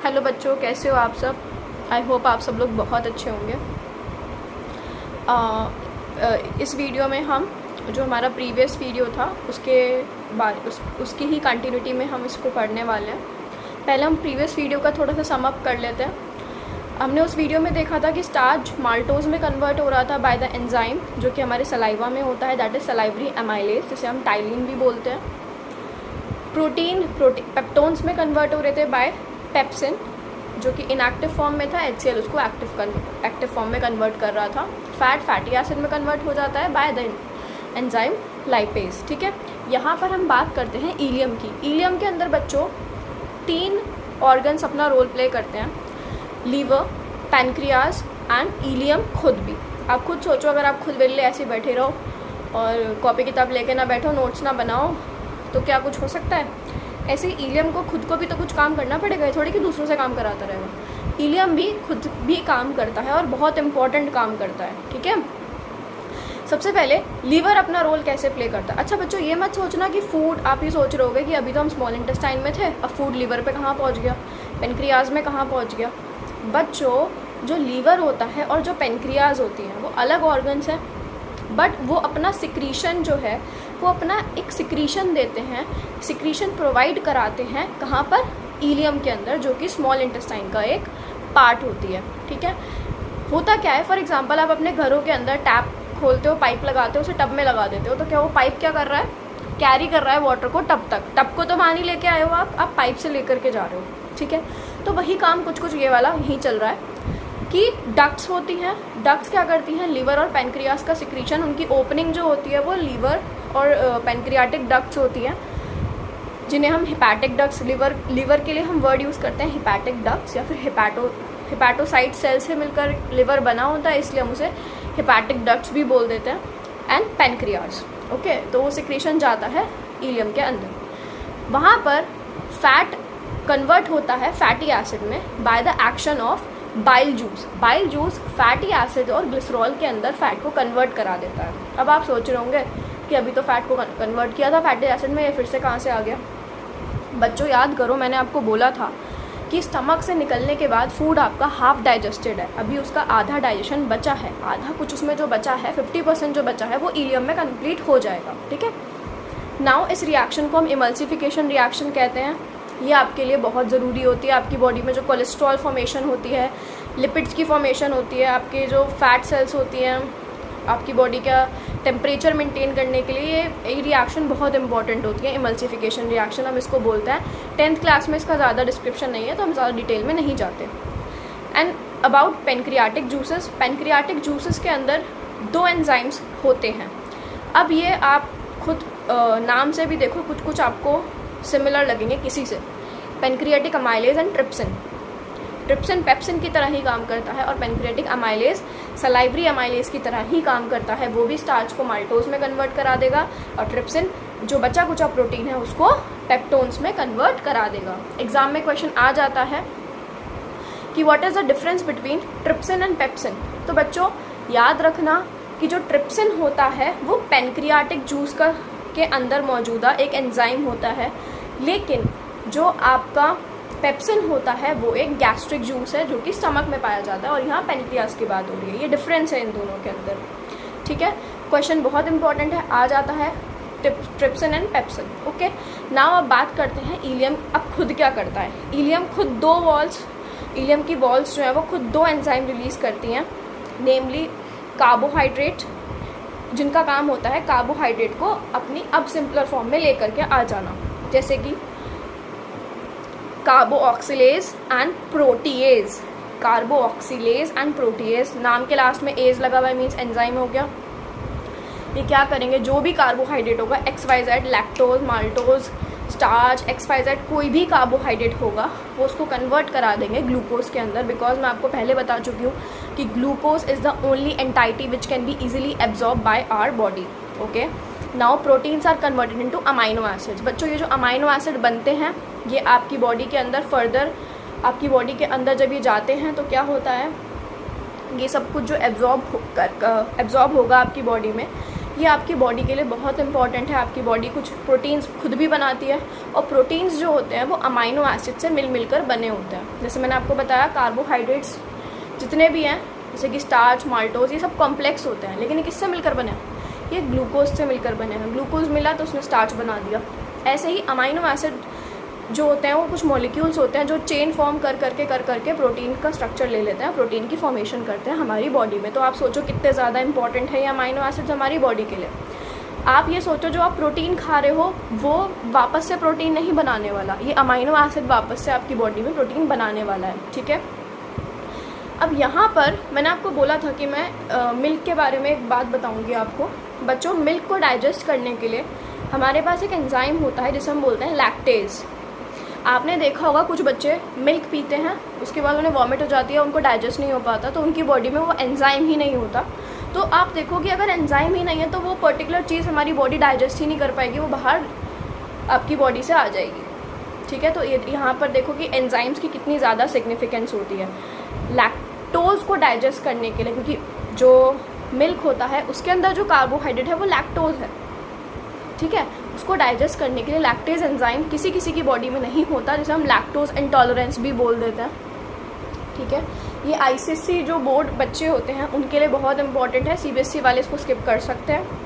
Hello बच्चों, कैसे हो आप सब। आई होप आप सब लोग बहुत अच्छे होंगे। इस वीडियो में हम जो हमारा प्रीवियस वीडियो था उसकी ही कंटिन्यूटी में हम इसको पढ़ने वाले हैं। पहले हम प्रीवियस वीडियो का थोड़ा सा सम अप कर लेते हैं। हमने उस वीडियो में देखा था कि स्टार्च माल्टोज में कन्वर्ट हो रहा था बाय द एंजाइम जो कि हमारे सलाइवा में होता है, दैट इज़ सलाइवरी एमाइलेज, जिसे हम टाइलिन भी बोलते हैं। प्रोटीन पेप्टोन्स में कन्वर्ट हो रहे थे बाय पेप्सिन जो कि इनएक्टिव फॉर्म में था, HCl उसको एक्टिव फॉर्म में कन्वर्ट कर रहा था। फैट फैटी एसिड में कन्वर्ट हो जाता है बाय द एंजाइम लाइपेज। ठीक है, यहाँ पर हम बात करते हैं इलियम की। इलियम के अंदर बच्चों 3 ऑर्गन्स अपना रोल प्ले करते हैं, लीवर, पैनक्रियाज एंड इलियम खुद भी। आप खुद सोचो, अगर आप खुद वेले ऐसे बैठे रहो और कॉपी किताब लेके ना बैठो, नोट्स ना बनाओ, तो क्या कुछ हो सकता है? ऐसे ही इलियम को खुद को भी तो कुछ काम करना पड़ेगा, थोड़ी कि दूसरों से काम कराता रहेगा। इलियम भी खुद भी काम करता है और बहुत इंपॉर्टेंट काम करता है। ठीक है, सबसे पहले लीवर अपना रोल कैसे प्ले करता है। अच्छा बच्चों, ये मत सोचना कि फूड, आप ही सोच रहे होगे कि अभी तो हम स्मॉल इंटेस्टाइन में थे, अब फूड लीवर पे कहाँ पहुँच गया, पेनक्रियाज में कहाँ पहुँच गया। बच्चों, जो लीवर होता है और जो पेनक्रियाज होती हैं वो अलग ऑर्गन्स हैं, बट वो अपना सिक्रीशन जो है वो अपना एक सिक्रीशन देते हैं, सिक्रीशन प्रोवाइड कराते हैं कहाँ पर, इलियम के अंदर, जो कि स्मॉल इंटेस्टाइन का एक पार्ट होती है। ठीक है, होता क्या है, फॉर एग्जांपल आप अपने घरों के अंदर टैप खोलते हो, पाइप लगाते हो, उसे टब में लगा देते हो, तो क्या वो पाइप क्या कर रहा है, कैरी कर रहा है वाटर को टब तक। टब को तो पानी लेके आए हो आप पाइप से लेकर के जा रहे हो। ठीक है, तो वही काम कुछ ये वाला यहीं चल रहा है कि डक्ट्स होती हैं। डक्ट्स क्या करती हैं, लीवर और पैनक्रियाज का सिक्रीशन, उनकी ओपनिंग जो होती है वो लीवर और पैनक्रियाटिक डक्ट्स होती हैं, जिन्हें हम हिपैटिक डक्ट्स, लीवर के लिए हम वर्ड यूज़ करते हैं हिपैटिक डक्ट्स, या फिर हिपैटोसाइट सेल से मिलकर लिवर बना होता है, इसलिए हम उसे हिपैटिक डक्ट्स भी बोल देते हैं। एंड पैनक्रियाज, ओके, तो वो सिक्रीशन जाता है इलियम के अंदर। वहाँ पर फैट कन्वर्ट होता है फैटी एसिड में by the action of bile juice. Bile juice fatty acid और ग्लिसरॉल के अंदर फैट को कन्वर्ट करा देता है। अब आप सोच रहे होंगे कि अभी तो फैट को कन्वर्ट किया था फैटी एसिड में, ये फिर से कहाँ से आ गया। बच्चों याद करो, मैंने आपको बोला था कि स्टमक से निकलने के बाद फूड आपका हाफ डाइजेस्टेड है, अभी उसका आधा डाइजेशन बचा है, आधा कुछ उसमें जो बचा है 50% जो बचा है वो इलियम में कंप्लीट हो जाएगा। ठीक है, नाउ इस रिएक्शन को हम इमल्सिफिकेशन रिएक्शन कहते हैं। ये आपके लिए बहुत ज़रूरी होती है। आपकी बॉडी में जो कोलेस्ट्रॉल फॉर्मेशन होती है, लिपिड्स की फॉर्मेशन होती है, आपके जो फैट सेल्स होती हैं, आपकी बॉडी का टेम्परेचर मेंटेन करने के लिए ये रिएक्शन बहुत इंपॉर्टेंट होती है, इमल्सिफिकेशन रिएक्शन हम इसको बोलते हैं। 10th क्लास में इसका ज़्यादा डिस्क्रिप्शन नहीं है तो हम ज़्यादा डिटेल में नहीं जाते। And about pancreatic juices, pancreatic juices के अंदर 2 एंजाइम्स होते हैं। अब ये आप खुद नाम से भी देखो, कुछ आपको सिमिलर लगेंगे किसी से। Pancreatic amylase and trypsin. Trypsin pepsin की तरह ही काम करता है और पेनक्रियाटिक अमाइलेज सलाइवरी अमाइलेज की तरह ही काम करता है। वो भी स्टार्च को माल्टोज में कन्वर्ट करा देगा और ट्रिप्सिन जो बचा कुचा प्रोटीन है उसको पेप्टोन्स में कन्वर्ट करा देगा। एग्जाम में क्वेश्चन आ जाता है कि what is the difference between trypsin and pepsin. तो बच्चों याद रखना कि जो ट्रिप्सिन होता है वो पेनक्रियाटिक जूस के अंदर मौजूदा एक एंजाइम होता है, लेकिन जो आपका पेप्सिन होता है वो एक गैस्ट्रिक जूस है जो कि स्टमक में पाया जाता है, और यहाँ पेनक्रियाज की बात हो रही है। ये डिफरेंस है इन दोनों के अंदर। ठीक है, क्वेश्चन बहुत इंपॉर्टेंट है, आ जाता है trypsin and pepsin. Okay, now अब बात करते हैं इलियम अब खुद क्या करता है। इलियम खुद इलियम की वॉल्स जो है वो खुद 2 एंजाइम रिलीज़ करती हैं, नेमली कार्बोहाइड्रेट, जिनका काम होता है कार्बोहाइड्रेट को अपनी अब सिंपलर फॉर्म में लेकर के आ जाना, जैसे कि कार्बोऑक्सिलेज एंड प्रोटीएज। कार्बोऑक्सिलेज एंड प्रोटीएज, नाम के लास्ट में एज लगा हुआ है, मीन्स एंजाइम हो गया। ये क्या करेंगे, जो भी कार्बोहाइड्रेट होगा, XYZ, lactose, maltose, starch, XYZ, कोई भी कार्बोहाइड्रेट होगा वो उसको कन्वर्ट करा देंगे ग्लूकोज के अंदर, बिकॉज मैं आपको पहले बता चुकी हूँ कि glucose is the only entity which can be easily absorb by our body. Okay, now proteins are converted into amino acids. बच्चों ये जो अमाइनो एसिड बनते हैं ये आपकी बॉडी के अंदर फर्दर, आपकी बॉडी के अंदर जब ये जाते हैं तो क्या होता है, ये सब कुछ जो एब्जॉर्ब होगा आपकी बॉडी में, ये आपकी बॉडी के लिए बहुत इंपॉर्टेंट है। आपकी बॉडी कुछ प्रोटीन्स खुद भी बनाती है, और प्रोटीन्स जो होते हैं वो अमाइनो एसिड से मिलकर बने होते हैं। जैसे मैंने आपको बताया, कार्बोहाइड्रेट्स जितने भी हैं, जैसे कि स्टार्च, माल्टोज, ये सब कॉम्प्लेक्स होते हैं, लेकिन ये किससे मिलकर बने हैं? ये ग्लूकोज से मिलकर बने हैं। ग्लूकोज मिला तो उसने स्टार्च बना दिया। ऐसे ही अमाइनो एसिड जो होते हैं वो कुछ मॉलिक्यूल्स होते हैं जो चेन फॉर्म कर करके प्रोटीन का स्ट्रक्चर ले लेते हैं, प्रोटीन की फॉर्मेशन करते हैं हमारी बॉडी में। तो आप सोचो कितने ज़्यादा इंपॉर्टेंट है ये अमाइनो एसिड्स हमारी बॉडी के लिए। आप ये सोचो, जो आप प्रोटीन खा रहे हो वो वापस से प्रोटीन नहीं बनाने वाला, ये अमाइनो एसिड वापस से आपकी बॉडी में प्रोटीन बनाने वाला है, ठीक है। अब यहाँ पर मैंने आपको बोला था कि मैं मिल्क के बारे में एक बात बताऊँगी आपको। बच्चों, मिल्क को डाइजेस्ट करने के लिए हमारे पास एक एंजाइम होता है जिसे हम बोलते हैं लैक्टेज। आपने देखा होगा कुछ बच्चे मिल्क पीते हैं, उसके बाद उन्हें वॉमिट हो जाती है, उनको डाइजेस्ट नहीं हो पाता, तो उनकी बॉडी में वो एंजाइम ही नहीं होता। तो आप देखो कि अगर एंजाइम ही नहीं है तो वो पर्टिकुलर चीज़ हमारी बॉडी डाइजेस्ट ही नहीं कर पाएगी, वो बाहर आपकी बॉडी से आ जाएगी, ठीक है। तो यहाँ पर देखो कि एंजाइम्स की कितनी ज़्यादा सिग्निफिकेंस होती है लैक्टोज को डाइजेस्ट करने के लिए, क्योंकि जो मिल्क होता है उसके अंदर जो कार्बोहाइड्रेट है वो लैक्टोज है, ठीक है। उसको डाइजेस्ट करने के लिए लैक्टेज एंजाइम किसी किसी की बॉडी में नहीं होता, जिसे हम लैक्टोज इंटॉलरेंस भी बोल देते हैं, ठीक है। ये ICSE जो बोर्ड बच्चे होते हैं उनके लिए बहुत इंपॉर्टेंट है, CBSE वाले इसको स्किप कर सकते हैं।